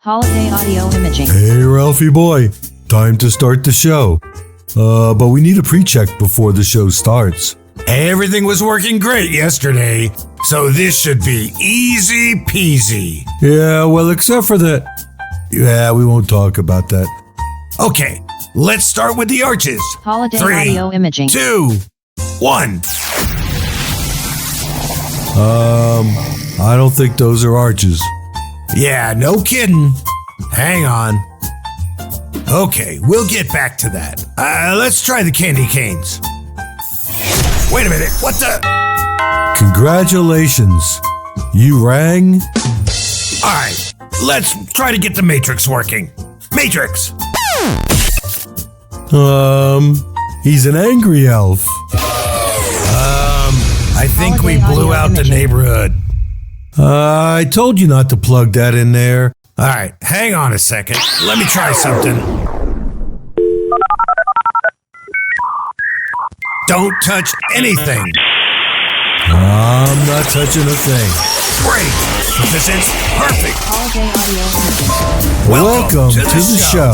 Holiday audio imaging. Hey, Ralphie boy. Time to start the show. But we need a pre-check before the show starts. Everything was working great yesterday, so this should be easy peasy. Yeah, well, except for that. Yeah, we won't talk about that. Okay, let's start with the arches. Holiday 3, audio imaging. 2, 1. I don't think those are arches. Yeah, no kidding. Hang on. Okay, we'll get back to that. Let's try the candy canes. Wait a minute, what the? Congratulations. You rang? Alright, let's try to get the matrix working. Matrix! He's an angry elf. I think we blew out the neighborhood. I told you not to plug that in there. Alright, hang on a second. Let me try something. Don't touch anything. I'm not touching a thing. Great! This is perfect. Holiday audio imaging. Welcome to the show.